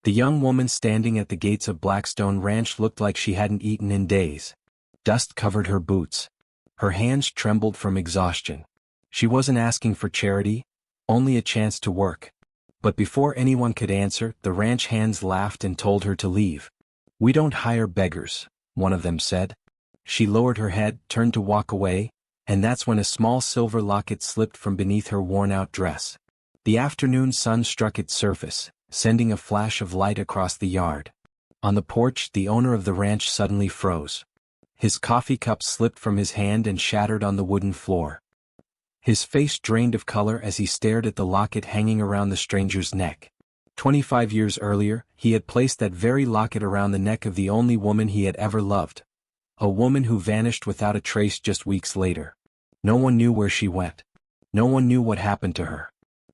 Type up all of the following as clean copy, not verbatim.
The young woman standing at the gates of Blackstone Ranch looked like she hadn't eaten in days. Dust covered her boots. Her hands trembled from exhaustion. She wasn't asking for charity, only a chance to work. But before anyone could answer, the ranch hands laughed and told her to leave. "We don't hire beggars," one of them said. She lowered her head, turned to walk away, and that's when a small silver locket slipped from beneath her worn-out dress. The afternoon sun struck its surface, sending a flash of light across the yard. On the porch, the owner of the ranch suddenly froze. His coffee cup slipped from his hand and shattered on the wooden floor. His face drained of color as he stared at the locket hanging around the stranger's neck. 25 years earlier, he had placed that very locket around the neck of the only woman he had ever loved. A woman who vanished without a trace just weeks later. No one knew where she went. No one knew what happened to her.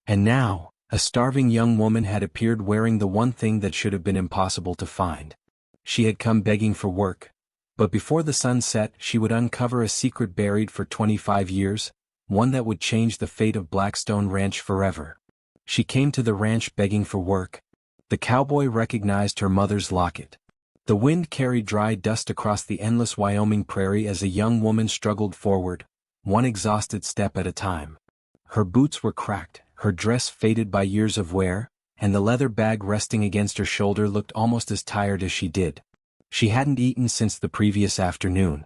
And now, a starving young woman had appeared wearing the one thing that should have been impossible to find. She had come begging for work. But before the sun set, she would uncover a secret buried for 25 years, one that would change the fate of Blackstone Ranch forever. She came to the ranch begging for work. The cowboy recognized her mother's locket. The wind carried dry dust across the endless Wyoming prairie as a young woman struggled forward, one exhausted step at a time. Her boots were cracked, her dress faded by years of wear, and the leather bag resting against her shoulder looked almost as tired as she did. She hadn't eaten since the previous afternoon.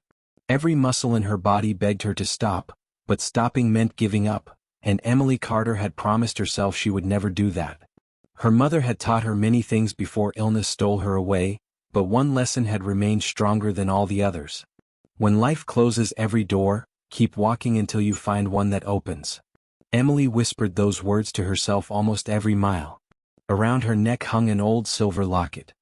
Every muscle in her body begged her to stop, but stopping meant giving up, and Emily Carter had promised herself she would never do that. Her mother had taught her many things before illness stole her away, but one lesson had remained stronger than all the others. When life closes every door, keep walking until you find one that opens. Emily whispered those words to herself almost every mile. Around her neck hung an old silver locket.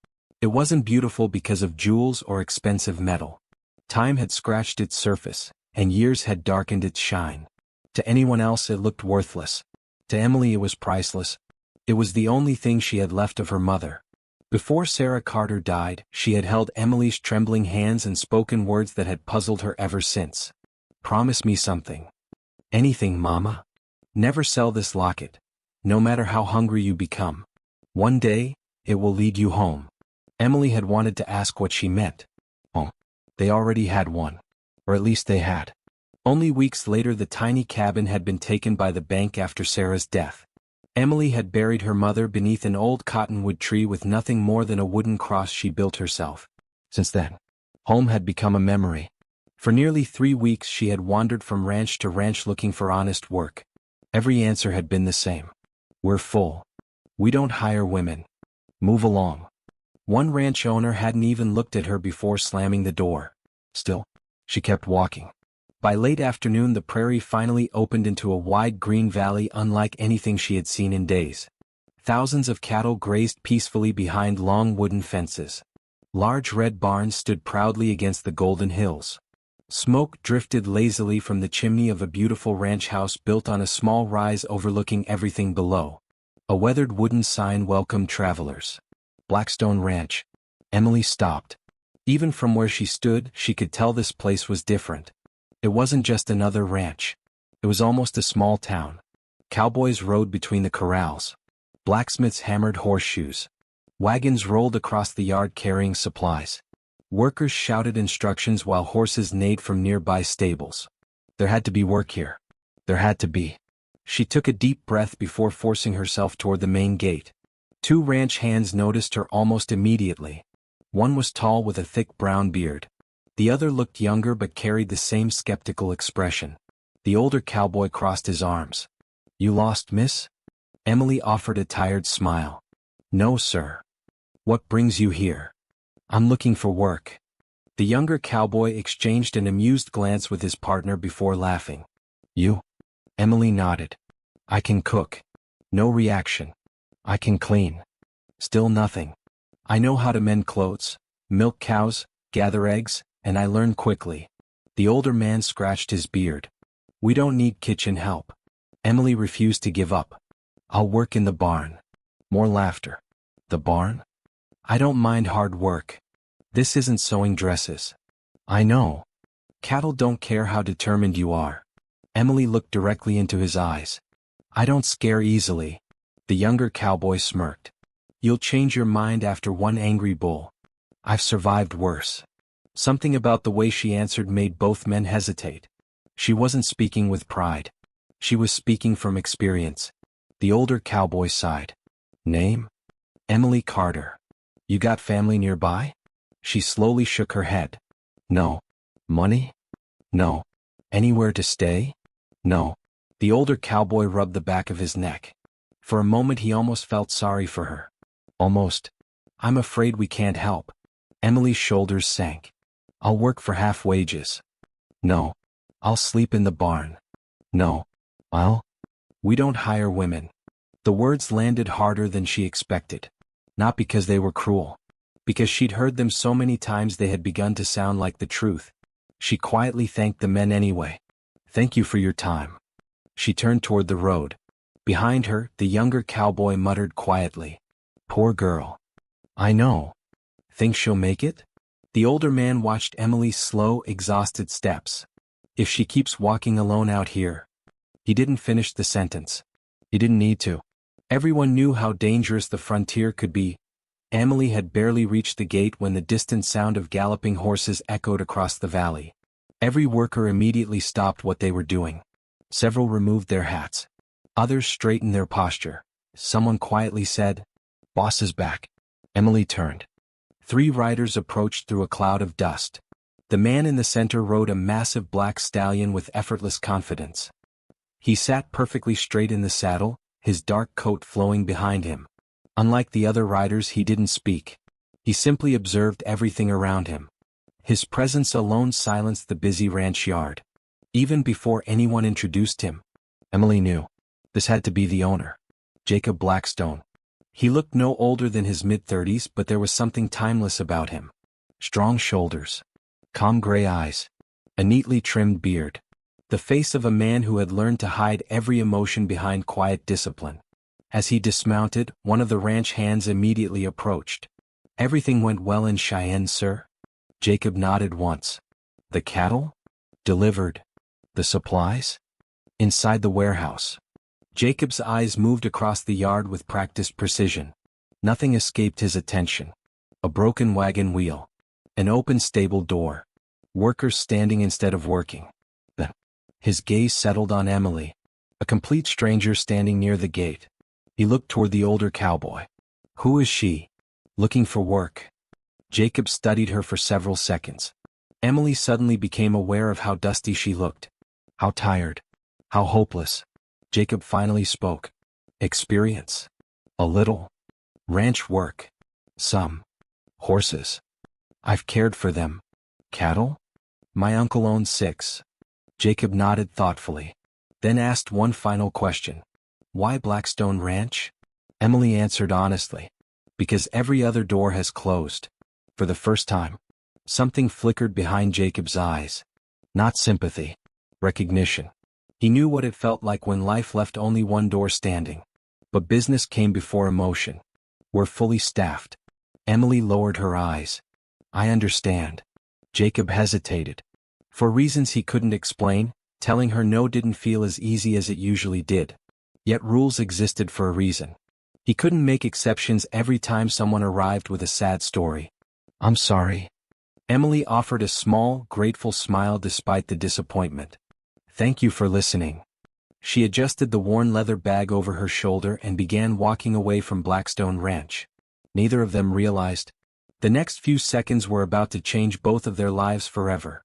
It wasn't beautiful because of jewels or expensive metal. Time had scratched its surface, and years had darkened its shine. To anyone else it looked worthless. To Emily it was priceless. It was the only thing she had left of her mother. Before Sarah Carter died, she had held Emily's trembling hands and spoken words that had puzzled her ever since. "Promise me something. Anything, Mama. Never sell this locket. No matter how hungry you become. One day, it will lead you home." Emily had wanted to ask what she meant. Oh, they already had one. Or at least they had. Only weeks later the tiny cabin had been taken by the bank after Sarah's death. Emily had buried her mother beneath an old cottonwood tree with nothing more than a wooden cross she built herself. Since then, home had become a memory. For nearly 3 weeks she had wandered from ranch to ranch looking for honest work. Every answer had been the same. "We're full. We don't hire women. Move along." One ranch owner hadn't even looked at her before slamming the door. Still, she kept walking. By late afternoon the prairie finally opened into a wide green valley unlike anything she had seen in days. Thousands of cattle grazed peacefully behind long wooden fences. Large red barns stood proudly against the golden hills. Smoke drifted lazily from the chimney of a beautiful ranch house built on a small rise overlooking everything below. A weathered wooden sign welcomed travelers. Blackstone Ranch. Emily stopped. Even from where she stood, she could tell this place was different. It wasn't just another ranch. It was almost a small town. Cowboys rode between the corrals. Blacksmiths hammered horseshoes. Wagons rolled across the yard carrying supplies. Workers shouted instructions while horses neighed from nearby stables. There had to be work here. There had to be. She took a deep breath before forcing herself toward the main gate. 2 ranch hands noticed her almost immediately. One was tall with a thick brown beard. The other looked younger but carried the same skeptical expression. The older cowboy crossed his arms. "You lost, miss?" Emily offered a tired smile. "No, sir." "What brings you here?" "I'm looking for work." The younger cowboy exchanged an amused glance with his partner before laughing. "You?" Emily nodded. "I can cook." No reaction. "I can clean." Still nothing. "I know how to mend clothes, milk cows, gather eggs, and I learn quickly." The older man scratched his beard. "We don't need kitchen help." Emily refused to give up. "I'll work in the barn." More laughter. "The barn? I don't mind hard work. This isn't sewing dresses." "I know. Cattle don't care how determined you are." Emily looked directly into his eyes. "I don't scare easily." The younger cowboy smirked. You'll change your mind after one angry bull. I've survived worse. Something about the way she answered made both men hesitate. She wasn't speaking with pride. She was speaking from experience. The older cowboy sighed. Name? Emily Carter. You got family nearby? She slowly shook her head. No. Money? No. Anywhere to stay? No. The older cowboy rubbed the back of his neck. For a moment he almost felt sorry for her. Almost. I'm afraid we can't help. Emily's shoulders sank. I'll work for half wages. No. I'll sleep in the barn. No. We don't hire women. The words landed harder than she expected. Not because they were cruel. Because she'd heard them so many times they had begun to sound like the truth. She quietly thanked the men anyway. Thank you for your time. She turned toward the road. Behind her, the younger cowboy muttered quietly. Poor girl. I know. Think she'll make it? The older man watched Emily's slow, exhausted steps. If she keeps walking alone out here. He didn't finish the sentence. He didn't need to. Everyone knew how dangerous the frontier could be. Emily had barely reached the gate when the distant sound of galloping horses echoed across the valley. Every worker immediately stopped what they were doing. Several removed their hats. Others straightened their posture. Someone quietly said, Boss is back. Emily turned. 3 riders approached through a cloud of dust. The man in the center rode a massive black stallion with effortless confidence. He sat perfectly straight in the saddle, his dark coat flowing behind him. Unlike the other riders, he didn't speak. He simply observed everything around him. His presence alone silenced the busy ranch yard. Even before anyone introduced him, Emily knew. This had to be the owner. Jacob Blackstone. He looked no older than his mid-30s, but there was something timeless about him. Strong shoulders. Calm gray eyes. A neatly trimmed beard. The face of a man who had learned to hide every emotion behind quiet discipline. As he dismounted, one of the ranch hands immediately approached. Everything went well in Cheyenne, sir? Jacob nodded once. The cattle? Delivered. The supplies? Inside the warehouse. Jacob's eyes moved across the yard with practiced precision. Nothing escaped his attention. A broken wagon wheel. An open stable door. Workers standing instead of working. His gaze settled on Emily, a complete stranger standing near the gate. He looked toward the older cowboy. Who is she? Looking for work. Jacob studied her for several seconds. Emily suddenly became aware of how dusty she looked. How tired. How hopeless. Jacob finally spoke. Experience. A little. Ranch work. Some. Horses. I've cared for them. Cattle? My uncle owns 6. Jacob nodded thoughtfully. Then asked one final question. Why Blackstone Ranch? Emily answered honestly. Because every other door has closed. For the first time. Something flickered behind Jacob's eyes. Not sympathy. Recognition. He knew what it felt like when life left only one door standing. But business came before emotion. We're fully staffed. Emily lowered her eyes. I understand. Jacob hesitated. For reasons he couldn't explain, telling her no didn't feel as easy as it usually did. Yet rules existed for a reason. He couldn't make exceptions every time someone arrived with a sad story. I'm sorry. Emily offered a small, grateful smile despite the disappointment. Thank you for listening. She adjusted the worn leather bag over her shoulder and began walking away from Blackstone Ranch. Neither of them realized. The next few seconds were about to change both of their lives forever.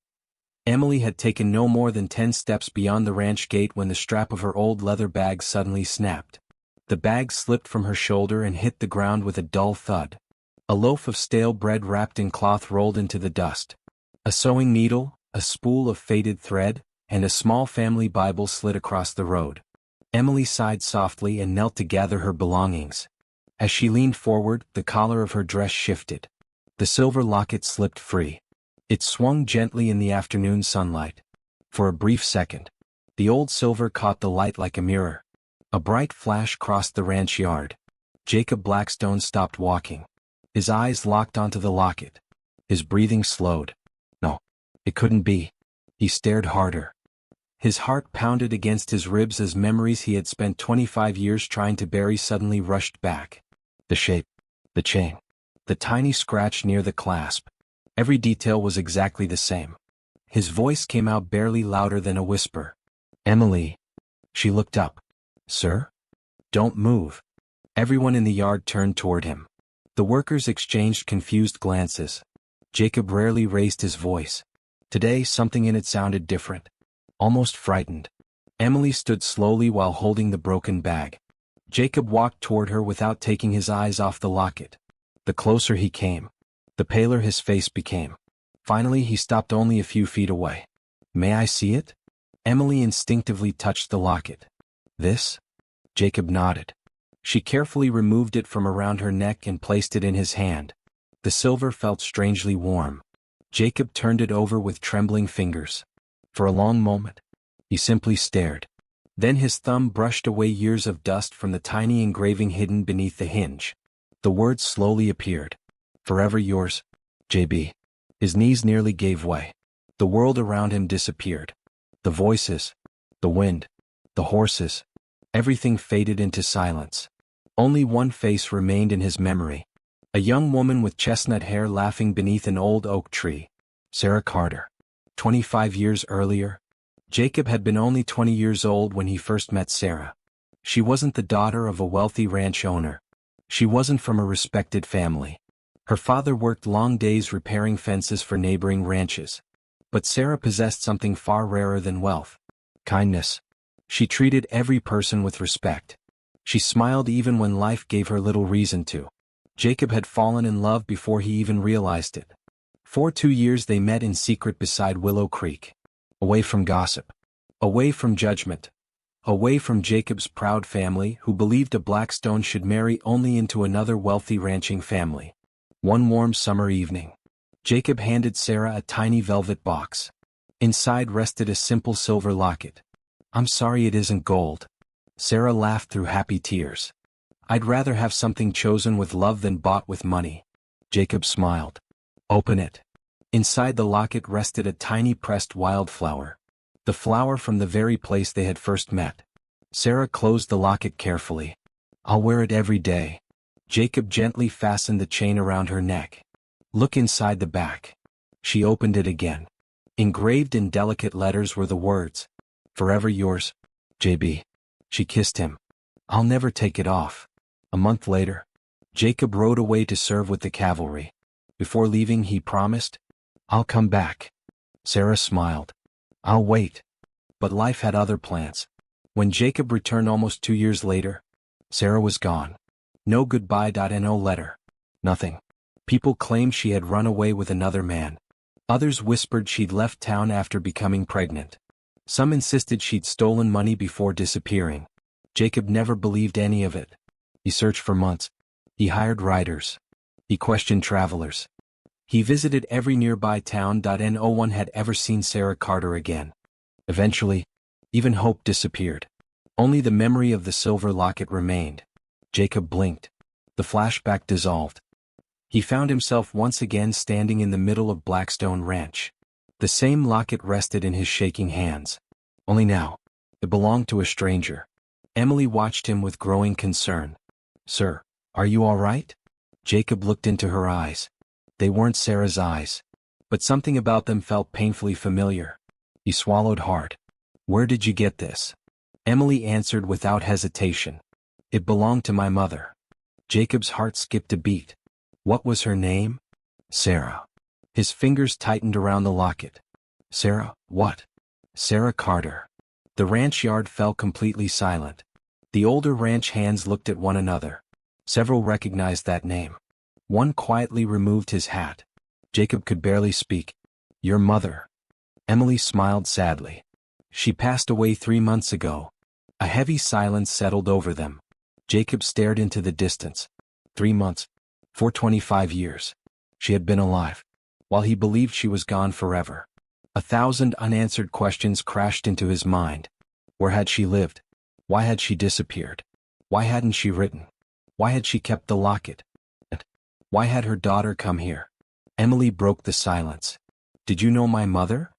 Emily had taken no more than 10 steps beyond the ranch gate when the strap of her old leather bag suddenly snapped. The bag slipped from her shoulder and hit the ground with a dull thud. A loaf of stale bread wrapped in cloth rolled into the dust. A sewing needle, a spool of faded thread, and a small family Bible slid across the road. Emily sighed softly and knelt to gather her belongings. As she leaned forward, the collar of her dress shifted. The silver locket slipped free. It swung gently in the afternoon sunlight. For a brief second, the old silver caught the light like a mirror. A bright flash crossed the ranch yard. Jacob Blackstone stopped walking. His eyes locked onto the locket. His breathing slowed. No, it couldn't be. He stared harder. His heart pounded against his ribs as memories he had spent 25 years trying to bury suddenly rushed back. The shape. The chain. The tiny scratch near the clasp. Every detail was exactly the same. His voice came out barely louder than a whisper. Emily. She looked up. Sir? Don't move. Everyone in the yard turned toward him. The workers exchanged confused glances. Jacob rarely raised his voice. Today something in it sounded different. Almost frightened. Emily stood slowly while holding the broken bag. Jacob walked toward her without taking his eyes off the locket. The closer he came, the paler his face became. Finally he stopped only a few feet away. May I see it? Emily instinctively touched the locket. This? Jacob nodded. She carefully removed it from around her neck and placed it in his hand. The silver felt strangely warm. Jacob turned it over with trembling fingers. For a long moment, he simply stared. Then his thumb brushed away years of dust from the tiny engraving hidden beneath the hinge. The words slowly appeared. Forever yours, J.B. His knees nearly gave way. The world around him disappeared. The voices, the wind, the horses, everything faded into silence. Only one face remained in his memory. A young woman with chestnut hair laughing beneath an old oak tree. Sarah Carter. 25 years earlier, Jacob had been only 20 years old when he first met Sarah. She wasn't the daughter of a wealthy ranch owner. She wasn't from a respected family. Her father worked long days repairing fences for neighboring ranches. But Sarah possessed something far rarer than wealth. Kindness. She treated every person with respect. She smiled even when life gave her little reason to. Jacob had fallen in love before he even realized it. For 2 years they met in secret beside Willow Creek. Away from gossip. Away from judgment. Away from Jacob's proud family who believed a Blackstone should marry only into another wealthy ranching family. One warm summer evening, Jacob handed Sarah a tiny velvet box. Inside rested a simple silver locket. I'm sorry it isn't gold. Sarah laughed through happy tears. I'd rather have something chosen with love than bought with money. Jacob smiled. Open it. Inside the locket rested a tiny pressed wildflower. The flower from the very place they had first met. Sarah closed the locket carefully. I'll wear it every day. Jacob gently fastened the chain around her neck. Look inside the back. She opened it again. Engraved in delicate letters were the words, Forever yours, J.B. She kissed him. I'll never take it off. A month later, Jacob rode away to serve with the cavalry. Before leaving he promised, I'll come back. Sarah smiled. I'll wait. But life had other plans. When Jacob returned almost 2 years later, Sarah was gone. No goodbye.no letter. Nothing. People claimed she had run away with another man. Others whispered she'd left town after becoming pregnant. Some insisted she'd stolen money before disappearing. Jacob never believed any of it. He searched for months. He hired riders. He questioned travelers. He visited every nearby town. No one had ever seen Sarah Carter again. Eventually, even hope disappeared. Only the memory of the silver locket remained. Jacob blinked. The flashback dissolved. He found himself once again standing in the middle of Blackstone Ranch. The same locket rested in his shaking hands. Only now, it belonged to a stranger. Emily watched him with growing concern. Sir, are you all right? Jacob looked into her eyes. They weren't Sarah's eyes, but something about them felt painfully familiar. He swallowed hard. Where did you get this? Emily answered without hesitation. It belonged to my mother. Jacob's heart skipped a beat. What was her name? Sarah. His fingers tightened around the locket. Sarah, what? Sarah Carter. The ranch yard fell completely silent. The older ranch hands looked at one another. Several recognized that name. One quietly removed his hat. Jacob could barely speak. Your mother. Emily smiled sadly. She passed away 3 months ago. A heavy silence settled over them. Jacob stared into the distance. 3 months. For 25 years. She had been alive. While he believed she was gone forever. 1,000 unanswered questions crashed into his mind. Where had she lived? Why had she disappeared? Why hadn't she written? Why had she kept the locket? And why had her daughter come here? Emily broke the silence. Did you know my mother?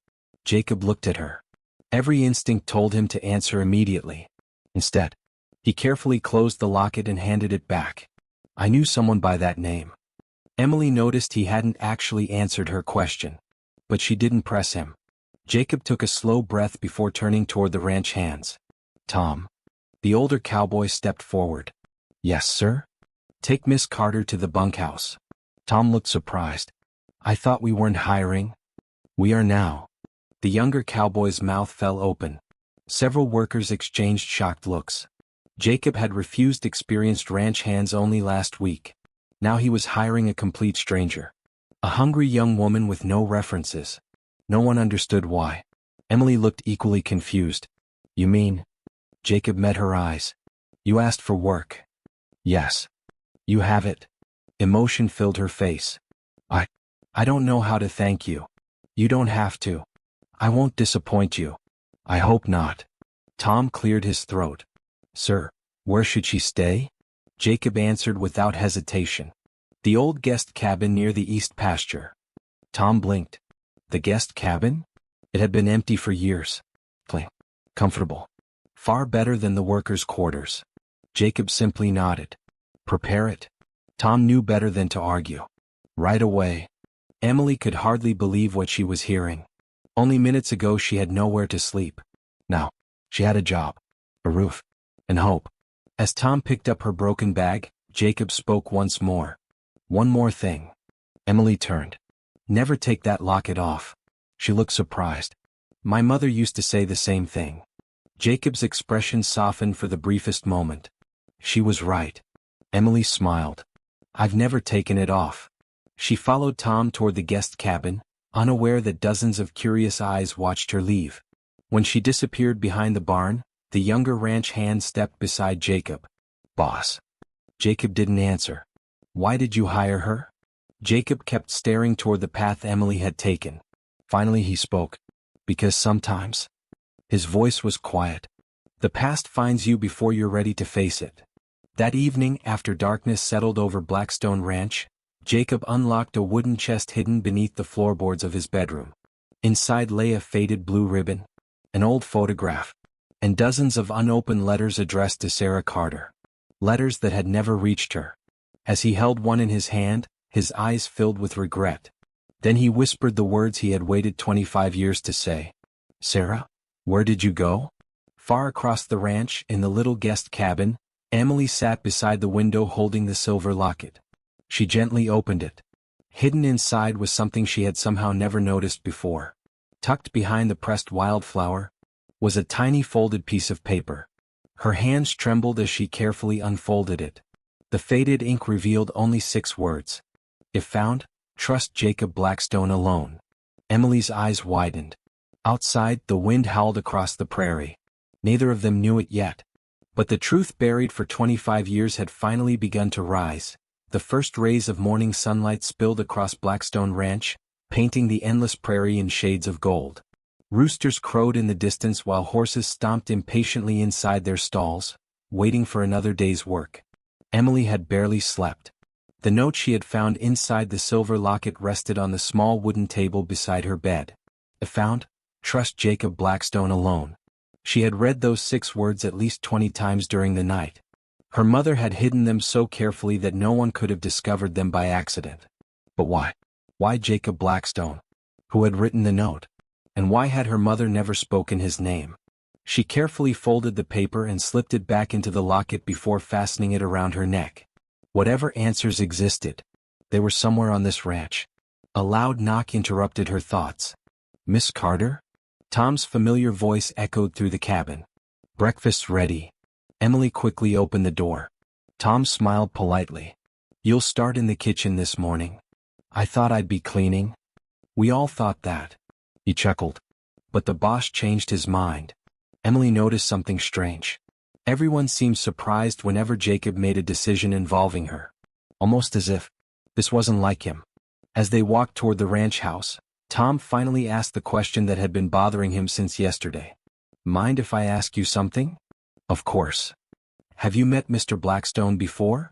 Jacob looked at her. Every instinct told him to answer immediately. Instead, he carefully closed the locket and handed it back. I knew someone by that name. Emily noticed he hadn't actually answered her question. But she didn't press him. Jacob took a slow breath before turning toward the ranch hands. Tom. The older cowboy stepped forward. Yes, sir? Take Miss Carter to the bunkhouse. Tom looked surprised. I thought we weren't hiring. We are now. The younger cowboy's mouth fell open. Several workers exchanged shocked looks. Jacob had refused experienced ranch hands only last week. Now he was hiring a complete stranger. A hungry young woman with no references. No one understood why. Emily looked equally confused. You mean? Jacob met her eyes. You asked for work. Yes. You have it. Emotion filled her face. I don't know how to thank you. You don't have to. I won't disappoint you. I hope not. Tom cleared his throat. Sir, where should she stay? Jacob answered without hesitation. The old guest cabin near the east pasture. Tom blinked. The guest cabin? It had been empty for years. Comfortable. Far better than the workers' quarters. Jacob simply nodded. Prepare it. Tom knew better than to argue. Right away. Emily could hardly believe what she was hearing. Only minutes ago she had nowhere to sleep. Now, she had a job, a roof, and hope. As Tom picked up her broken bag, Jacob spoke once more. One more thing. Emily turned. Never take that locket off. She looked surprised. My mother used to say the same thing. Jacob's expression softened for the briefest moment. She was right. Emily smiled. I've never taken it off. She followed Tom toward the guest cabin, unaware that dozens of curious eyes watched her leave. When she disappeared behind the barn, the younger ranch hand stepped beside Jacob. Boss. Jacob didn't answer. Why did you hire her? Jacob kept staring toward the path Emily had taken. Finally he spoke. Because sometimes. His voice was quiet. The past finds you before you're ready to face it. That evening, after darkness settled over Blackstone Ranch, Jacob unlocked a wooden chest hidden beneath the floorboards of his bedroom. Inside lay a faded blue ribbon, an old photograph, and dozens of unopened letters addressed to Sarah Carter. Letters that had never reached her. As he held one in his hand, his eyes filled with regret. Then he whispered the words he had waited 25 years to say. Sarah, where did you go? Far across the ranch, in the little guest cabin, Emily sat beside the window holding the silver locket. She gently opened it. Hidden inside was something she had somehow never noticed before. Tucked behind the pressed wildflower was a tiny folded piece of paper. Her hands trembled as she carefully unfolded it. The faded ink revealed only 6 words. If found, trust Jacob Blackstone alone. Emily's eyes widened. Outside, the wind howled across the prairie. Neither of them knew it yet. But the truth buried for 25 years had finally begun to rise. The first rays of morning sunlight spilled across Blackstone Ranch, painting the endless prairie in shades of gold. Roosters crowed in the distance while horses stomped impatiently inside their stalls, waiting for another day's work. Emily had barely slept. The note she had found inside the silver locket rested on the small wooden table beside her bed. If found, trust Jacob Blackstone alone. She had read those 6 words at least 20 times during the night. Her mother had hidden them so carefully that no one could have discovered them by accident. But why? Why Jacob Blackstone? Who had written the note? And why had her mother never spoken his name? She carefully folded the paper and slipped it back into the locket before fastening it around her neck. Whatever answers existed, they were somewhere on this ranch. A loud knock interrupted her thoughts. Miss Carter? Tom's familiar voice echoed through the cabin. Breakfast's ready. Emily quickly opened the door. Tom smiled politely. You'll start in the kitchen this morning. I thought I'd be cleaning. We all thought that. He chuckled. But the boss changed his mind. Emily noticed something strange. Everyone seemed surprised whenever Jacob made a decision involving her. Almost as if this wasn't like him. As they walked toward the ranch house, Tom finally asked the question that had been bothering him since yesterday. Mind if I ask you something? Of course. Have you met Mr. Blackstone before?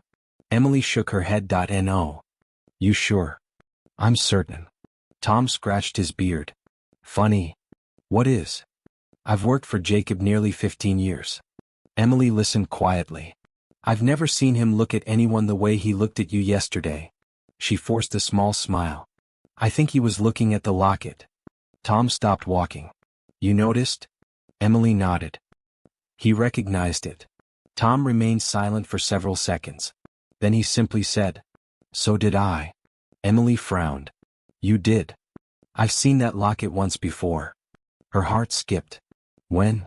Emily shook her head. No. You sure? I'm certain. Tom scratched his beard. Funny. What is? I've worked for Jacob nearly 15 years. Emily listened quietly. I've never seen him look at anyone the way he looked at you yesterday. She forced a small smile. I think he was looking at the locket. Tom stopped walking. You noticed? Emily nodded. He recognized it. Tom remained silent for several seconds. Then he simply said, So did I. Emily frowned. You did. I've seen that locket once before. Her heart skipped. When?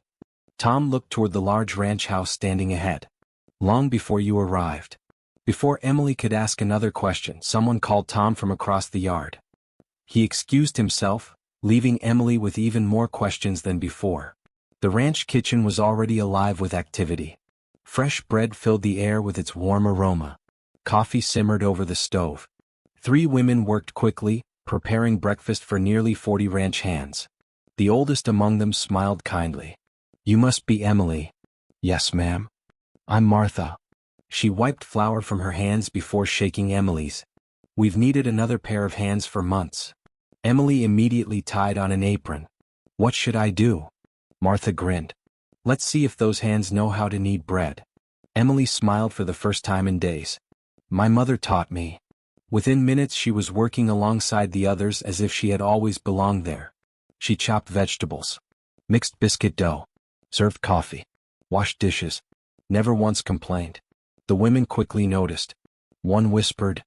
Tom looked toward the large ranch house standing ahead. Long before you arrived. Before Emily could ask another question, someone called Tom from across the yard. He excused himself, leaving Emily with even more questions than before. The ranch kitchen was already alive with activity. Fresh bread filled the air with its warm aroma. Coffee simmered over the stove. 3 women worked quickly, preparing breakfast for nearly 40 ranch hands. The oldest among them smiled kindly. You must be Emily. Yes, ma'am. I'm Martha. She wiped flour from her hands before shaking Emily's. We've needed another pair of hands for months. Emily immediately tied on an apron. What should I do? Martha grinned. Let's see if those hands know how to knead bread. Emily smiled for the first time in days. My mother taught me. Within minutes she was working alongside the others as if she had always belonged there. She chopped vegetables, mixed biscuit dough, served coffee, washed dishes, never once complained. The women quickly noticed. One whispered,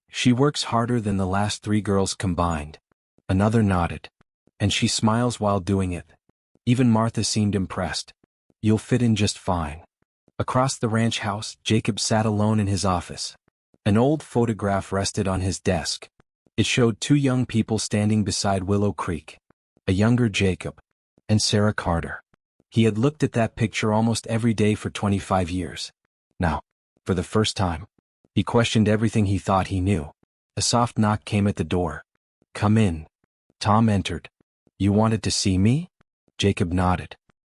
She works harder than the last 3 girls combined. Another nodded. And she smiles while doing it. Even Martha seemed impressed. You'll fit in just fine. Across the ranch house, Jacob sat alone in his office. An old photograph rested on his desk. It showed 2 young people standing beside Willow Creek. A younger Jacob. And Sarah Carter. He had looked at that picture almost every day for 25 years. Now, for the first time, he questioned everything he thought he knew. A soft knock came at the door. Come in. Tom entered. You wanted to see me? Jacob nodded.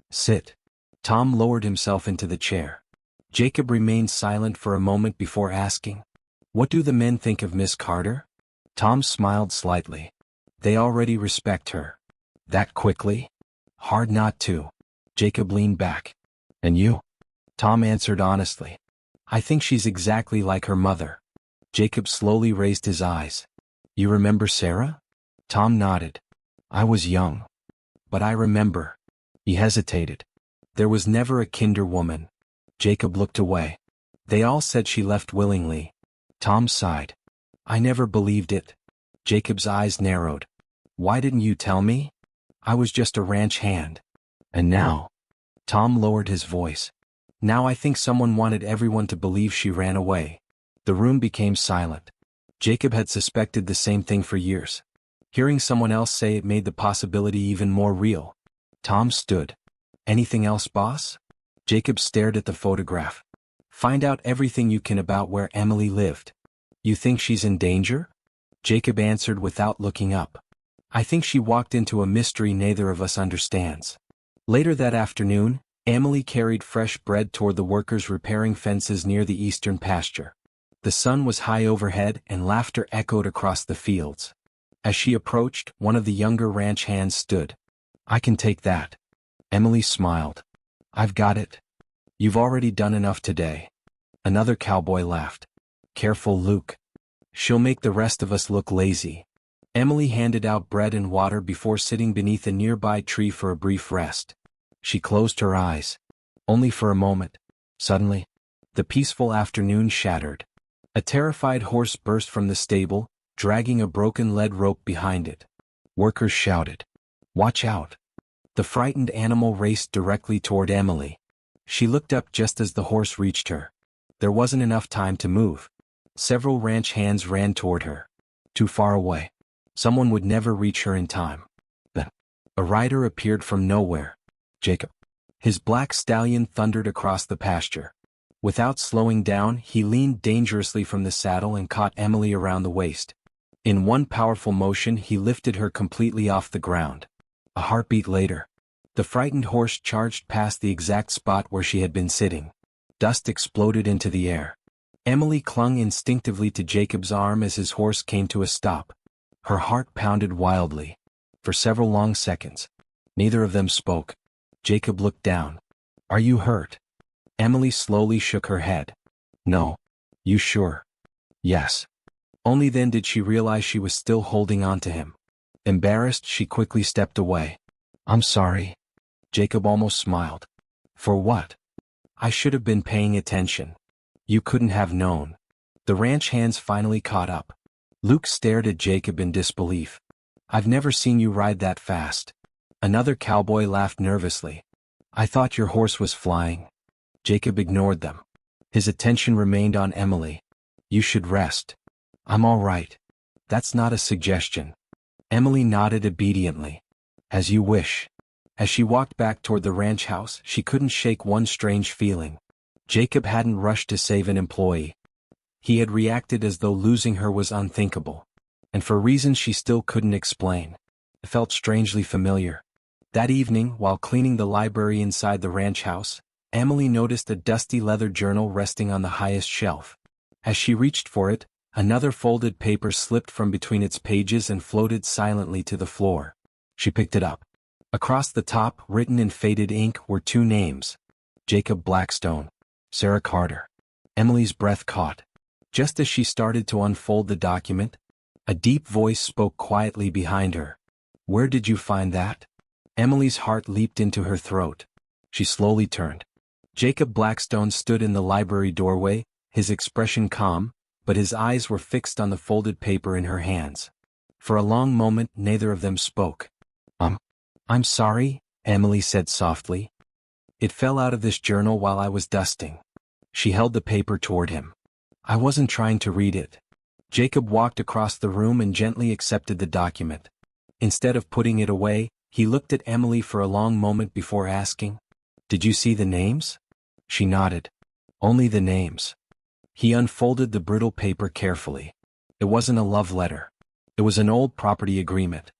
Sit. Tom lowered himself into the chair. Jacob remained silent for a moment before asking, What do the men think of Miss Carter? Tom smiled slightly. They already respect her. That quickly? Hard not to. Jacob leaned back. And you? Tom answered honestly. I think she's exactly like her mother. Jacob slowly raised his eyes. You remember Sarah? Tom nodded. I was young. But I remember. He hesitated. There was never a kinder woman. Jacob looked away. They all said she left willingly. Tom sighed. I never believed it. Jacob's eyes narrowed. Why didn't you tell me? I was just a ranch hand. And now? Tom lowered his voice. Now I think someone wanted everyone to believe she ran away. The room became silent. Jacob had suspected the same thing for years. Hearing someone else say it made the possibility even more real. Tom stood. Anything else, boss? Jacob stared at the photograph. Find out everything you can about where Emily lived. You think she's in danger? Jacob answered without looking up. I think she walked into a mystery neither of us understands. Later that afternoon, Emily carried fresh bread toward the workers repairing fences near the eastern pasture. The sun was high overhead and laughter echoed across the fields. As she approached, one of the younger ranch hands stood. I can take that. Emily smiled. I've got it. You've already done enough today. Another cowboy laughed. Careful, Luke. She'll make the rest of us look lazy. Emily handed out bread and water before sitting beneath a nearby tree for a brief rest. She closed her eyes. Only for a moment. Suddenly, the peaceful afternoon shattered. A terrified horse burst from the stable, dragging a broken lead rope behind it. Workers shouted, Watch out! The frightened animal raced directly toward Emily. She looked up just as the horse reached her. There wasn't enough time to move. Several ranch hands ran toward her. Too far away. Someone would never reach her in time. Then, a rider appeared from nowhere. Jacob. His black stallion thundered across the pasture. Without slowing down, he leaned dangerously from the saddle and caught Emily around the waist. In one powerful motion, he lifted her completely off the ground. A heartbeat later, the frightened horse charged past the exact spot where she had been sitting. Dust exploded into the air. Emily clung instinctively to Jacob's arm as his horse came to a stop. Her heart pounded wildly. For several long seconds, neither of them spoke. Jacob looked down. Are you hurt? Emily slowly shook her head. No. You sure? Yes. Only then did she realize she was still holding on to him. Embarrassed, she quickly stepped away. I'm sorry. Jacob almost smiled. For what? I should have been paying attention. You couldn't have known. The ranch hands finally caught up. Luke stared at Jacob in disbelief. I've never seen you ride that fast. Another cowboy laughed nervously. I thought your horse was flying. Jacob ignored them. His attention remained on Emily. You should rest. I'm all right. That's not a suggestion. Emily nodded obediently. As you wish. As she walked back toward the ranch house, she couldn't shake one strange feeling. Jacob hadn't rushed to save an employee. He had reacted as though losing her was unthinkable. And for reasons she still couldn't explain. It felt strangely familiar. That evening, while cleaning the library inside the ranch house, Emily noticed a dusty leather journal resting on the highest shelf. As she reached for it, another folded paper slipped from between its pages and floated silently to the floor. She picked it up. Across the top, written in faded ink, were two names. Jacob Blackstone. Sarah Carter. Emily's breath caught. Just as she started to unfold the document, a deep voice spoke quietly behind her. Where did you find that? Emily's heart leaped into her throat. She slowly turned. Jacob Blackstone stood in the library doorway, his expression calm, but his eyes were fixed on the folded paper in her hands. For a long moment, neither of them spoke. I'm sorry, Emily said softly. It fell out of this journal while I was dusting. She held the paper toward him. I wasn't trying to read it. Jacob walked across the room and gently accepted the document. Instead of putting it away, he looked at Emily for a long moment before asking, Did you see the names? She nodded. Only the names. He unfolded the brittle paper carefully. It wasn't a love letter. It was an old property agreement.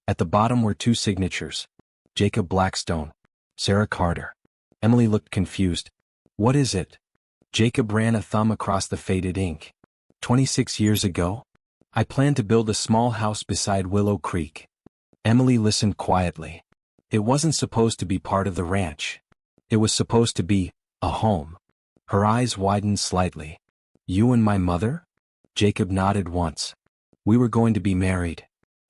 At the bottom were two signatures. Jacob Blackstone. Sarah Carter. Emily looked confused. What is it? Jacob ran a thumb across the faded ink. 26 years ago, I planned to build a small house beside Willow Creek. Emily listened quietly. It wasn't supposed to be part of the ranch. It was supposed to be a home. Her eyes widened slightly. You and my mother? Jacob nodded once. We were going to be married.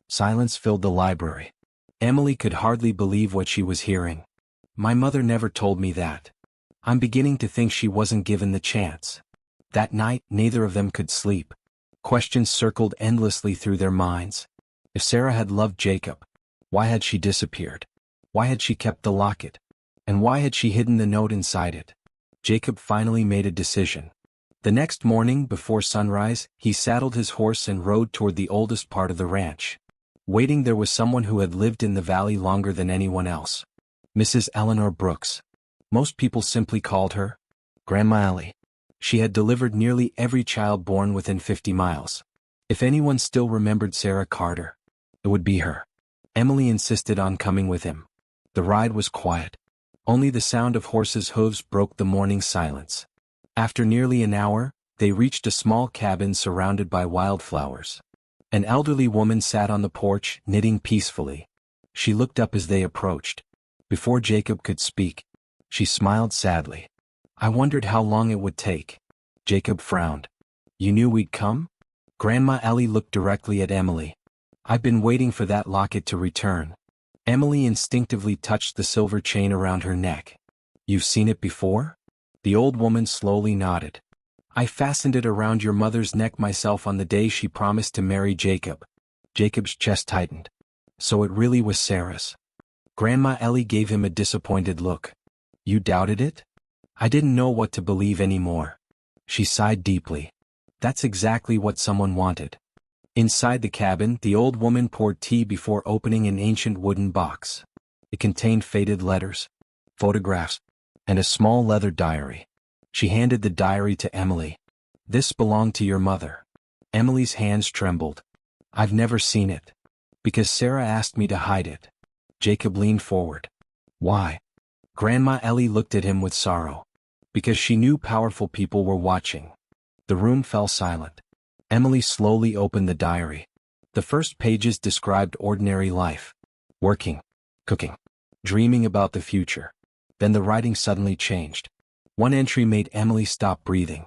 Silence filled the library. Emily could hardly believe what she was hearing. My mother never told me that. I'm beginning to think she wasn't given the chance. That night, neither of them could sleep. Questions circled endlessly through their minds. If Sarah had loved Jacob, why had she disappeared? Why had she kept the locket? And why had she hidden the note inside it? Jacob finally made a decision. The next morning, before sunrise, he saddled his horse and rode toward the oldest part of the ranch. Waiting there was someone who had lived in the valley longer than anyone else. Mrs. Eleanor Brooks. Most people simply called her Grandma Ellie. She had delivered nearly every child born within 50 miles. If anyone still remembered Sarah Carter, it would be her. Emily insisted on coming with him. The ride was quiet. Only the sound of horses' hooves broke the morning silence. After nearly an hour, they reached a small cabin surrounded by wildflowers. An elderly woman sat on the porch, knitting peacefully. She looked up as they approached. Before Jacob could speak, she smiled sadly. I wondered how long it would take. Jacob frowned. You knew we'd come? Grandma Ellie looked directly at Emily. I've been waiting for that locket to return. Emily instinctively touched the silver chain around her neck. You've seen it before? The old woman slowly nodded. I fastened it around your mother's neck myself on the day she promised to marry Jacob. Jacob's chest tightened. So it really was Sarah's. Grandma Ellie gave him a disappointed look. You doubted it? I didn't know what to believe anymore. She sighed deeply. That's exactly what someone wanted. Inside the cabin, the old woman poured tea before opening an ancient wooden box. It contained faded letters, photographs, and a small leather diary. She handed the diary to Emily. This belonged to your mother. Emily's hands trembled. I've never seen it. Because Sarah asked me to hide it. Jacob leaned forward. Why? Grandma Ellie looked at him with sorrow. Because she knew powerful people were watching. The room fell silent. Emily slowly opened the diary. The first pages described ordinary life. Working, cooking, dreaming about the future. Then the writing suddenly changed. One entry made Emily stop breathing.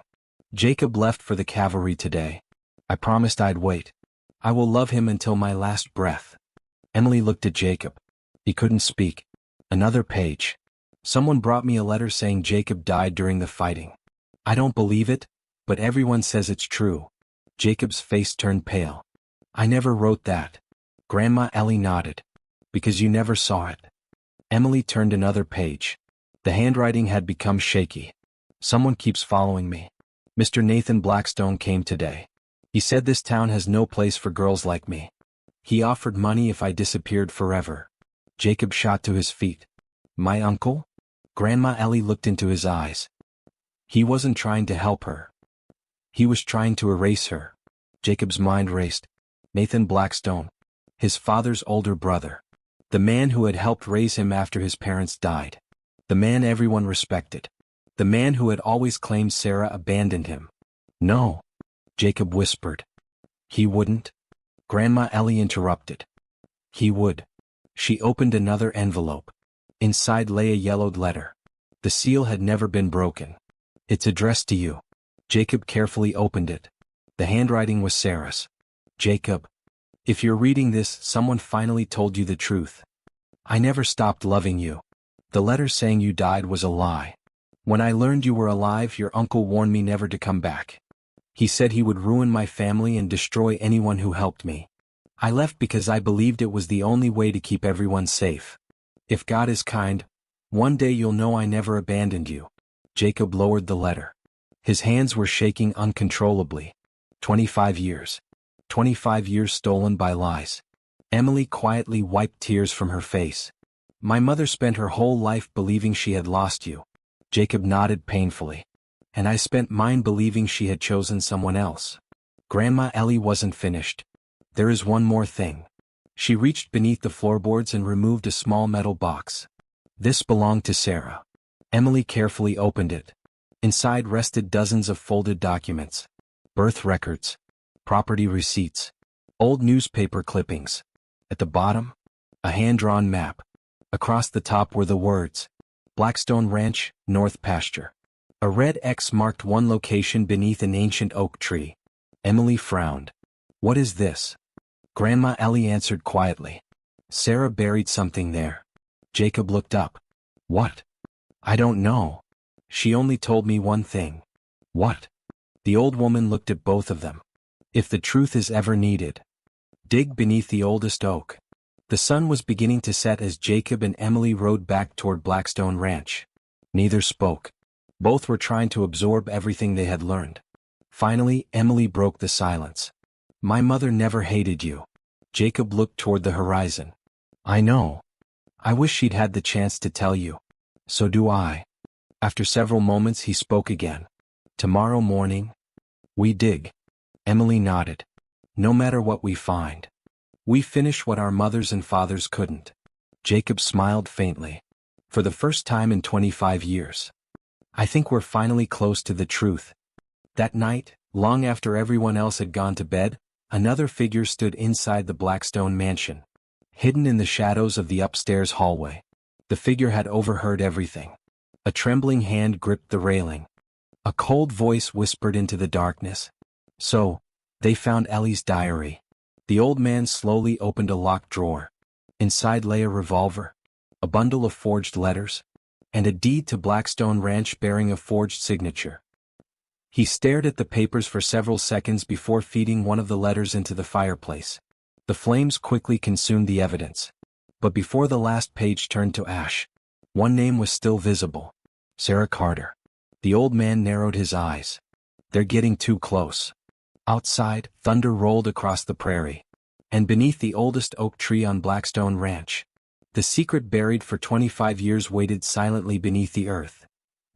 Jacob left for the cavalry today. I promised I'd wait. I will love him until my last breath. Emily looked at Jacob. He couldn't speak. Another page. Someone brought me a letter saying Jacob died during the fighting. I don't believe it, but everyone says it's true. Jacob's face turned pale. I never wrote that. Grandma Ellie nodded. Because you never saw it. Emily turned another page. The handwriting had become shaky. Someone keeps following me. Mr. Nathan Blackstone came today. He said this town has no place for girls like me. He offered money if I disappeared forever. Jacob shot to his feet. My uncle? Grandma Ellie looked into his eyes. He wasn't trying to help her. He was trying to erase her. Jacob's mind raced. Nathan Blackstone. His father's older brother. The man who had helped raise him after his parents died. The man everyone respected. The man who had always claimed Sarah abandoned him. No, Jacob whispered. He wouldn't. Grandma Ellie interrupted. He would. She opened another envelope. Inside lay a yellowed letter. The seal had never been broken. It's addressed to you. Jacob carefully opened it. The handwriting was Sarah's. Jacob, if you're reading this, someone finally told you the truth. I never stopped loving you. The letter saying you died was a lie. When I learned you were alive, your uncle warned me never to come back. He said he would ruin my family and destroy anyone who helped me. I left because I believed it was the only way to keep everyone safe. If God is kind, one day you'll know I never abandoned you. Jacob lowered the letter. His hands were shaking uncontrollably. 25 years. 25 years stolen by lies. Emily quietly wiped tears from her face. My mother spent her whole life believing she had lost you. Jacob nodded painfully. And I spent mine believing she had chosen someone else. Grandma Ellie wasn't finished. There is one more thing. She reached beneath the floorboards and removed a small metal box. This belonged to Sarah. Emily carefully opened it. Inside rested dozens of folded documents. Birth records. Property receipts. Old newspaper clippings. At the bottom, a hand-drawn map. Across the top were the words, Blackstone Ranch, North Pasture. A red X marked one location beneath an ancient oak tree. Emily frowned. What is this? Grandma Ellie answered quietly. Sarah buried something there. Jacob looked up. What? I don't know. She only told me one thing. What? The old woman looked at both of them. If the truth is ever needed, dig beneath the oldest oak. The sun was beginning to set as Jacob and Emily rode back toward Blackstone Ranch. Neither spoke. Both were trying to absorb everything they had learned. Finally, Emily broke the silence. My mother never hated you. Jacob looked toward the horizon. I know. I wish she'd had the chance to tell you. So do I. After several moments he spoke again. Tomorrow morning, we dig. Emily nodded. No matter what we find. We finish what our mothers and fathers couldn't. Jacob smiled faintly. For the first time in 25 years. I think we're finally close to the truth. That night, long after everyone else had gone to bed, another figure stood inside the Blackstone mansion. Hidden in the shadows of the upstairs hallway. The figure had overheard everything. A trembling hand gripped the railing. A cold voice whispered into the darkness. So, they found Ellie's diary. The old man slowly opened a locked drawer. Inside lay a revolver, a bundle of forged letters, and a deed to Blackstone Ranch bearing a forged signature. He stared at the papers for several seconds before feeding one of the letters into the fireplace. The flames quickly consumed the evidence. But before the last page turned to ash, one name was still visible. Sarah Carter. The old man narrowed his eyes. They're getting too close. Outside, thunder rolled across the prairie. And beneath the oldest oak tree on Blackstone Ranch, the secret buried for 25 years waited silently beneath the earth.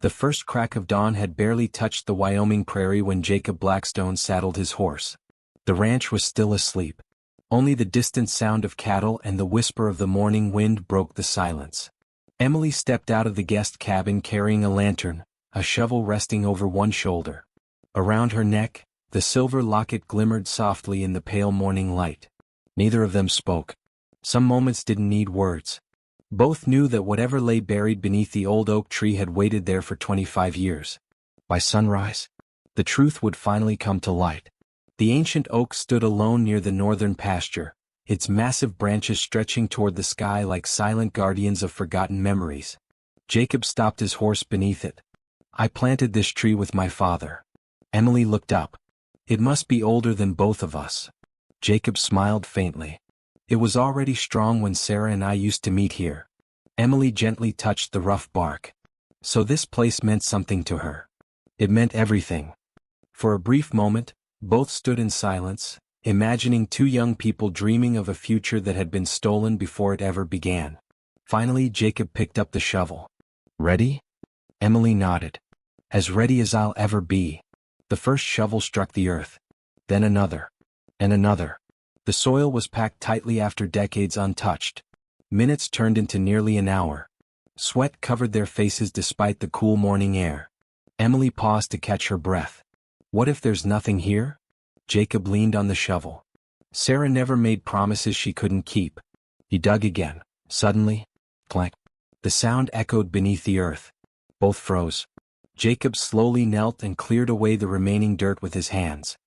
The first crack of dawn had barely touched the Wyoming prairie when Jacob Blackstone saddled his horse. The ranch was still asleep. Only the distant sound of cattle and the whisper of the morning wind broke the silence. Emily stepped out of the guest cabin carrying a lantern, a shovel resting over one shoulder. Around her neck, the silver locket glimmered softly in the pale morning light. Neither of them spoke. Some moments didn't need words. Both knew that whatever lay buried beneath the old oak tree had waited there for 25 years. By sunrise, The truth would finally come to light. The ancient oak stood alone near the northern pasture, its massive branches stretching toward the sky like silent guardians of forgotten memories. Jacob stopped his horse beneath it. I planted this tree with my father. Emily looked up. It must be older than both of us. Jacob smiled faintly. It was already strong when Sarah and I used to meet here. Emily gently touched the rough bark. So this place meant something to her. It meant everything. For a brief moment, both stood in silence, imagining two young people dreaming of a future that had been stolen before it ever began. Finally, Jacob picked up the shovel. Ready? Emily nodded. As ready as I'll ever be. The first shovel struck the earth. Then another. And another. The soil was packed tightly after decades untouched. Minutes turned into nearly an hour. Sweat covered their faces despite the cool morning air. Emily paused to catch her breath. What if there's nothing here? Jacob leaned on the shovel. Sarah never made promises she couldn't keep. He dug again. Suddenly, clank. The sound echoed beneath the earth. Both froze. Jacob slowly knelt and cleared away the remaining dirt with his hands.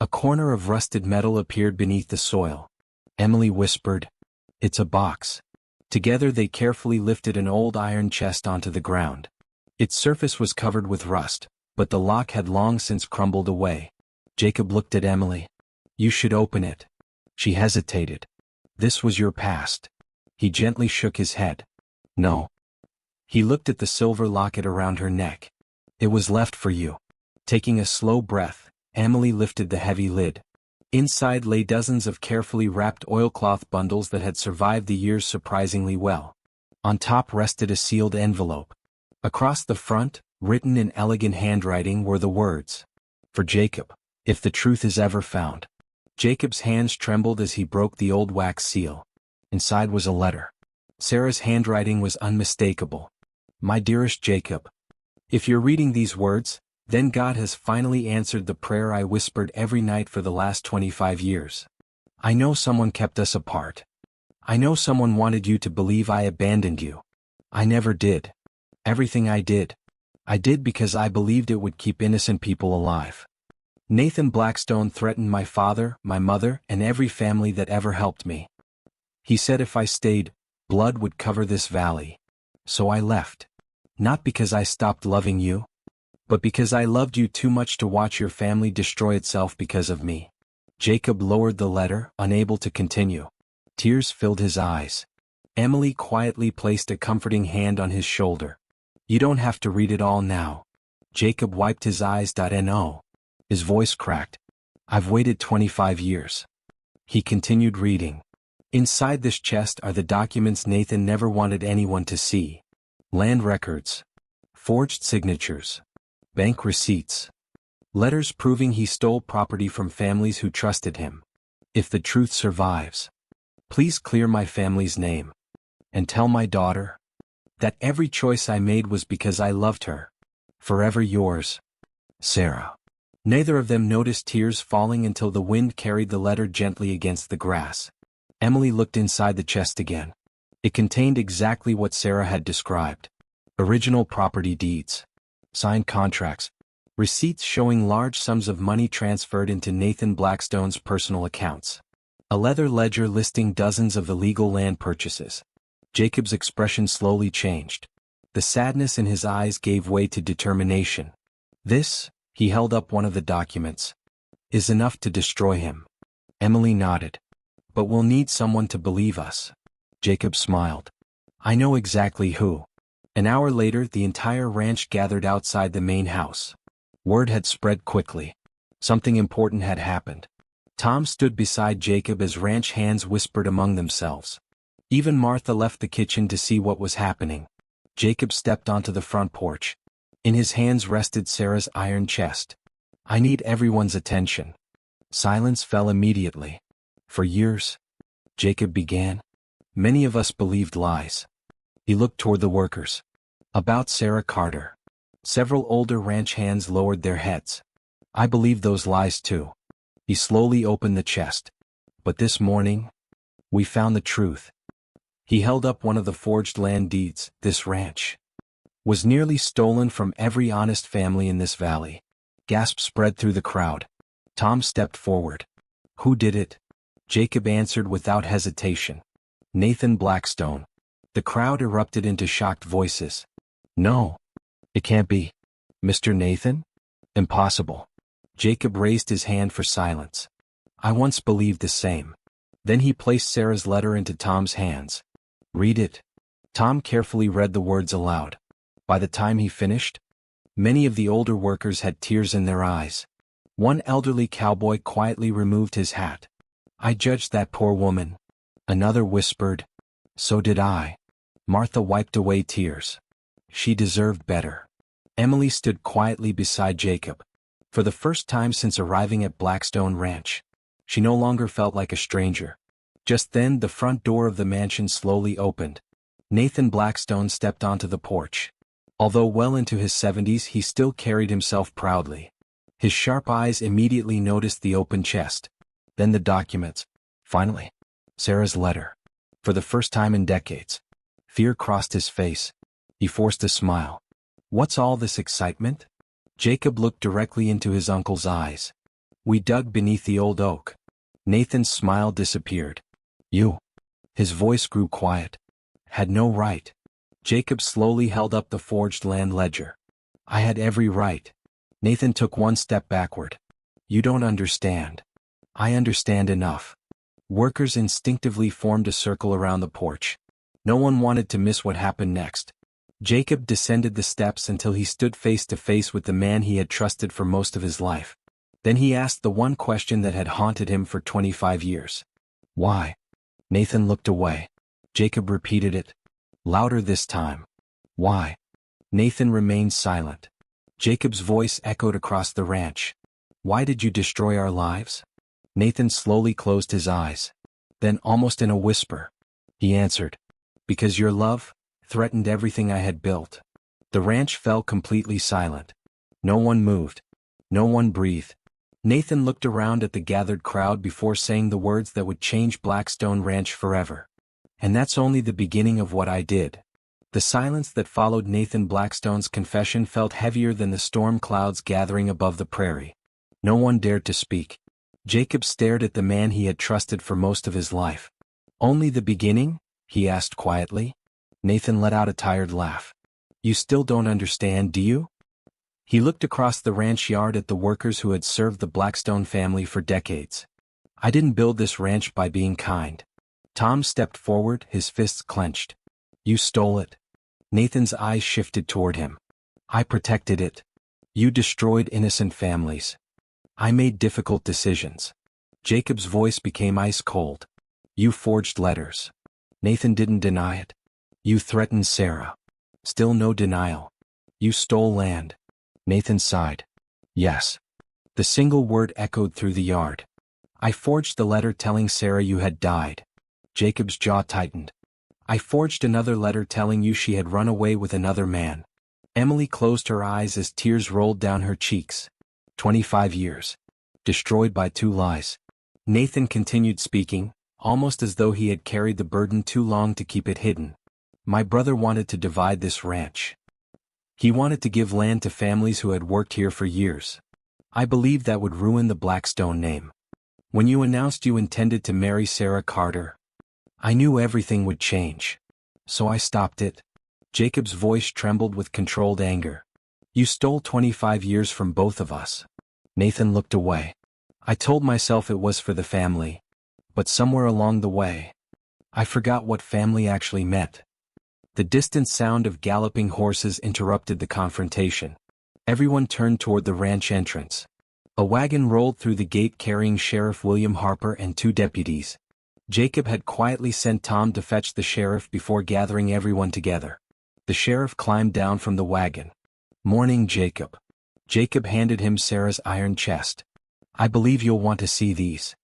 A corner of rusted metal appeared beneath the soil. Emily whispered, "It's a box." Together they carefully lifted an old iron chest onto the ground. Its surface was covered with rust, but the lock had long since crumbled away. Jacob looked at Emily. "You should open it." She hesitated. "This was your past." He gently shook his head. "No." He looked at the silver locket around her neck. "It was left for you." Taking a slow breath, Emily lifted the heavy lid. Inside lay dozens of carefully wrapped oilcloth bundles that had survived the years surprisingly well. On top rested a sealed envelope. Across the front, written in elegant handwriting, were the words, "For Jacob, if the truth is ever found." Jacob's hands trembled as he broke the old wax seal. Inside was a letter. Sarah's handwriting was unmistakable. "My dearest Jacob, if you're reading these words, then God has finally answered the prayer I whispered every night for the last 25 years. I know someone kept us apart. I know someone wanted you to believe I abandoned you. I never did. Everything I did because I believed it would keep innocent people alive. Nathan Blackstone threatened my father, my mother, and every family that ever helped me. He said if I stayed, blood would cover this valley. So I left. Not because I stopped loving you, but because I loved you too much to watch your family destroy itself because of me." Jacob lowered the letter, unable to continue. Tears filled his eyes. Emily quietly placed a comforting hand on his shoulder. "You don't have to read it all now." Jacob wiped his eyes. No. His voice cracked. "I've waited 25 years. He continued reading. "Inside this chest are the documents Nathan never wanted anyone to see. Land records. Forged signatures. Bank receipts. Letters proving he stole property from families who trusted him. If the truth survives, please clear my family's name. And tell my daughter that every choice I made was because I loved her. Forever yours, Sarah." Neither of them noticed tears falling until the wind carried the letter gently against the grass. Emily looked inside the chest again. It contained exactly what Sarah had described. Original property deeds. Signed contracts. Receipts showing large sums of money transferred into Nathan Blackstone's personal accounts. A leather ledger listing dozens of illegal land purchases. Jacob's expression slowly changed. The sadness in his eyes gave way to determination. "This," he held up one of the documents, "is enough to destroy him." Emily nodded. "But we'll need someone to believe us." Jacob smiled. "I know exactly who." An hour later, the entire ranch gathered outside the main house. Word had spread quickly. Something important had happened. Tom stood beside Jacob as ranch hands whispered among themselves. Even Martha left the kitchen to see what was happening. Jacob stepped onto the front porch. In his hands rested Sarah's iron chest. "I need everyone's attention." Silence fell immediately. "For years," Jacob began, "many of us believed lies." He looked toward the workers. "About Sarah Carter." Several older ranch hands lowered their heads. "I believed those lies too." He slowly opened the chest. "But this morning, we found the truth." He held up one of the forged land deeds. "This ranch was nearly stolen from every honest family in this valley. Gasps spread through the crowd. Tom stepped forward. Who did it? Jacob answered without hesitation. Nathan Blackstone. The crowd erupted into shocked voices. No. It can't be. Mr. Nathan? Impossible. Jacob raised his hand for silence. I once believed the same. Then he placed Sarah's letter into Tom's hands. Read it. Tom carefully read the words aloud. By the time he finished, many of the older workers had tears in their eyes. One elderly cowboy quietly removed his hat. I judged that poor woman. Another whispered, so did I. Martha wiped away tears. She deserved better. Emily stood quietly beside Jacob. For the first time since arriving at Blackstone Ranch, she no longer felt like a stranger. Just then the front door of the mansion slowly opened. Nathan Blackstone stepped onto the porch. Although well into his 70s, he still carried himself proudly. His sharp eyes immediately noticed the open chest. Then the documents. Finally, Sarah's letter. For the first time in decades, fear crossed his face. He forced a smile. What's all this excitement? Jacob looked directly into his uncle's eyes. We dug beneath the old oak. Nathan's smile disappeared. You. His voice grew quiet. Had no right. Jacob slowly held up the forged land ledger. I had every right. Nathan took one step backward. You don't understand. I understand enough. Workers instinctively formed a circle around the porch. No one wanted to miss what happened next. Jacob descended the steps until he stood face to face with the man he had trusted for most of his life. Then he asked the one question that had haunted him for 25 years. Why? Nathan looked away. Jacob repeated it. Louder this time. Why? Nathan remained silent. Jacob's voice echoed across the ranch. Why did you destroy our lives? Nathan slowly closed his eyes. Then, almost in a whisper, he answered, because your love threatened everything I had built. The ranch fell completely silent. No one moved. No one breathed. Nathan looked around at the gathered crowd before saying the words that would change Blackstone Ranch forever. And that's only the beginning of what I did. The silence that followed Nathan Blackstone's confession felt heavier than the storm clouds gathering above the prairie. No one dared to speak. Jacob stared at the man he had trusted for most of his life. Only the beginning? He asked quietly. Nathan let out a tired laugh. You still don't understand, do you? He looked across the ranch yard at the workers who had served the Blackstone family for decades. I didn't build this ranch by being kind. Tom stepped forward, his fists clenched. You stole it. Nathan's eyes shifted toward him. I protected it. You destroyed innocent families. I made difficult decisions. Jacob's voice became ice cold. You forged letters. Nathan didn't deny it. You threatened Sarah. Still no denial. You stole land. Nathan sighed. Yes. The single word echoed through the yard. I forged the letter telling Sarah you had died. Jacob's jaw tightened. I forged another letter telling you she had run away with another man. Emily closed her eyes as tears rolled down her cheeks. 25 years. Destroyed by 2 lies. Nathan continued speaking, almost as though he had carried the burden too long to keep it hidden. My brother wanted to divide this ranch. He wanted to give land to families who had worked here for years. I believed that would ruin the Blackstone name. When you announced you intended to marry Sarah Carter, I knew everything would change. So I stopped it. Jacob's voice trembled with controlled anger. You stole 25 years from both of us. Nathan looked away. I told myself it was for the family. But somewhere along the way, I forgot what family actually meant. The distant sound of galloping horses interrupted the confrontation. Everyone turned toward the ranch entrance. A wagon rolled through the gate carrying Sheriff William Harper and 2 deputies. Jacob had quietly sent Tom to fetch the sheriff before gathering everyone together. The sheriff climbed down from the wagon. Morning, Jacob. Jacob handed him Sarah's iron chest. I believe you'll want to see these.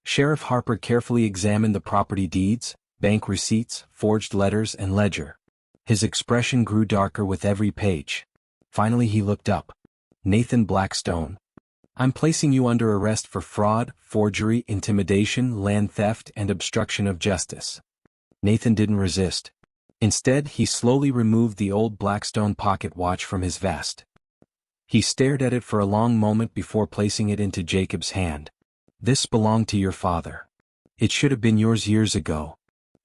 Sheriff Harper carefully examined the property deeds, bank receipts, forged letters, and ledger. His expression grew darker with every page. Finally he looked up. Nathan Blackstone. I'm placing you under arrest for fraud, forgery, intimidation, land theft, and obstruction of justice. Nathan didn't resist. Instead, he slowly removed the old Blackstone pocket watch from his vest. He stared at it for a long moment before placing it into Jacob's hand. This belonged to your father. It should have been yours years ago.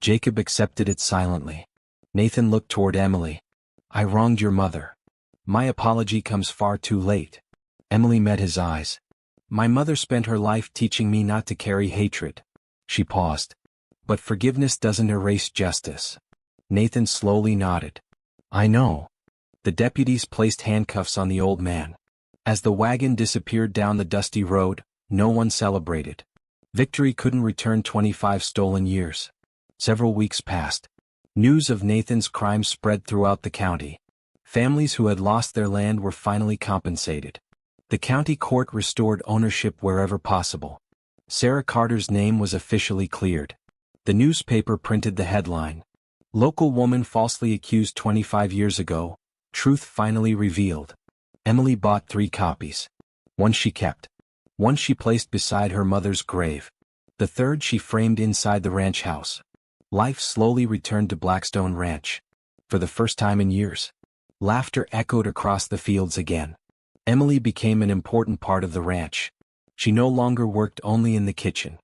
Jacob accepted it silently. Nathan looked toward Emily. I wronged your mother. My apology comes far too late. Emily met his eyes. My mother spent her life teaching me not to carry hatred. She paused. But forgiveness doesn't erase justice. Nathan slowly nodded. I know. The deputies placed handcuffs on the old man. As the wagon disappeared down the dusty road, no one celebrated. Victory couldn't return 25 stolen years. Several weeks passed. News of Nathan's crimes spread throughout the county. Families who had lost their land were finally compensated. The county court restored ownership wherever possible. Sarah Carter's name was officially cleared. The newspaper printed the headline. Local woman falsely accused 25 years ago, truth finally revealed. Emily bought 3 copies. One she kept. One she placed beside her mother's grave. The third she framed inside the ranch house. Life slowly returned to Blackstone Ranch. For the first time in years. Laughter echoed across the fields again. Emily became an important part of the ranch. She no longer worked only in the kitchen.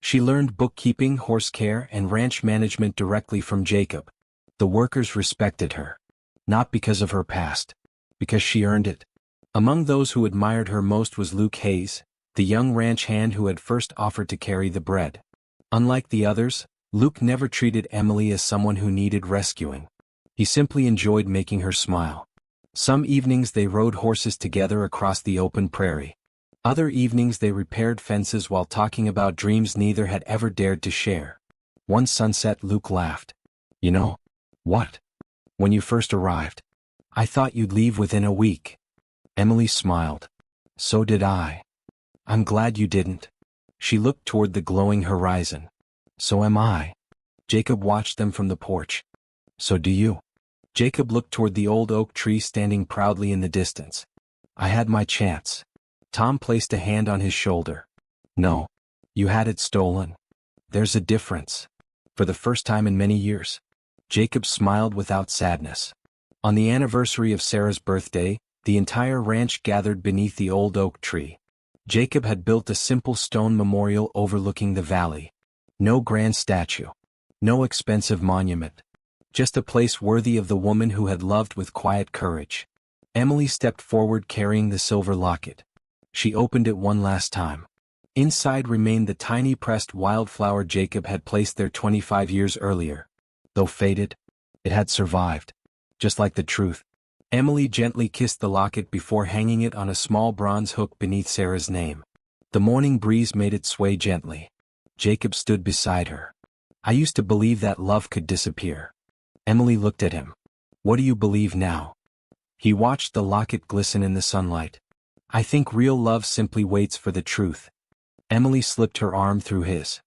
She learned bookkeeping, horse care, and ranch management directly from Jacob. The workers respected her. Not because of her past. Because she earned it. Among those who admired her most was Luke Hayes, the young ranch hand who had first offered to carry the bread. Unlike the others, Luke never treated Emily as someone who needed rescuing. He simply enjoyed making her smile. Some evenings they rode horses together across the open prairie. Other evenings they repaired fences while talking about dreams neither had ever dared to share. One sunset Luke laughed. You know, what? When you first arrived, I thought you'd leave within a week. Emily smiled. So did I. I'm glad you didn't. She looked toward the glowing horizon. So am I. Jacob watched them from the porch. So do you. Jacob looked toward the old oak tree standing proudly in the distance. I had my chance. Tom placed a hand on his shoulder. No. You had it stolen. There's a difference. For the first time in many years. Jacob smiled without sadness. On the anniversary of Sarah's birthday, the entire ranch gathered beneath the old oak tree. Jacob had built a simple stone memorial overlooking the valley. No grand statue. No expensive monument. Just a place worthy of the woman who had loved with quiet courage. Emily stepped forward carrying the silver locket. She opened it one last time. Inside remained the tiny pressed wildflower Jacob had placed there 25 years earlier. Though faded, it had survived. Just like the truth. Emily gently kissed the locket before hanging it on a small bronze hook beneath Sarah's name. The morning breeze made it sway gently. Jacob stood beside her. I used to believe that love could disappear. Emily looked at him. What do you believe now? He watched the locket glisten in the sunlight. I think real love simply waits for the truth. Emily slipped her arm through his.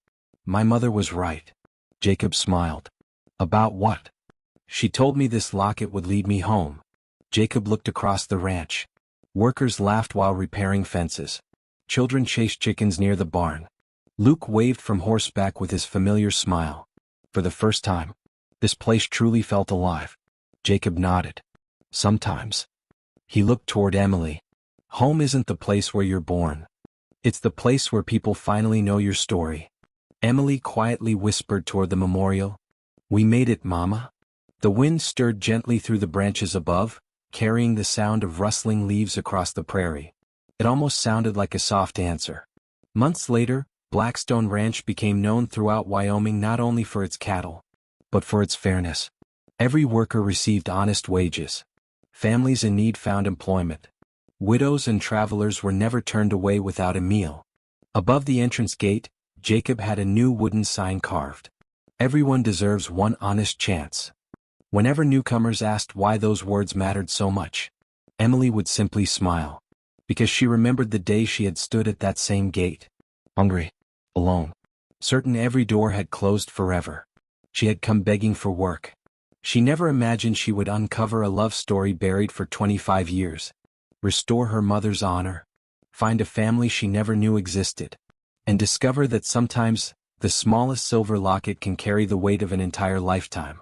My mother was right. Jacob smiled. About what? She told me this locket would lead me home. Jacob looked across the ranch. Workers laughed while repairing fences. Children chased chickens near the barn. Luke waved from horseback with his familiar smile. For the first time, this place truly felt alive. Jacob nodded. Sometimes. He looked toward Emily. Home isn't the place where you're born. It's the place where people finally know your story. Emily quietly whispered toward the memorial. We made it, Mama. The wind stirred gently through the branches above, carrying the sound of rustling leaves across the prairie. It almost sounded like a soft answer. Months later, Blackstone Ranch became known throughout Wyoming not only for its cattle, but for its fairness. Every worker received honest wages. Families in need found employment. Widows and travelers were never turned away without a meal. Above the entrance gate, Jacob had a new wooden sign carved. Everyone deserves one honest chance. Whenever newcomers asked why those words mattered so much, Emily would simply smile. Because she remembered the day she had stood at that same gate. Hungry. Alone. Certain every door had closed forever. She had come begging for work. She never imagined she would uncover a love story buried for 25 years. Restore her mother's honor. Find a family she never knew existed. And discover that sometimes, the smallest silver locket can carry the weight of an entire lifetime.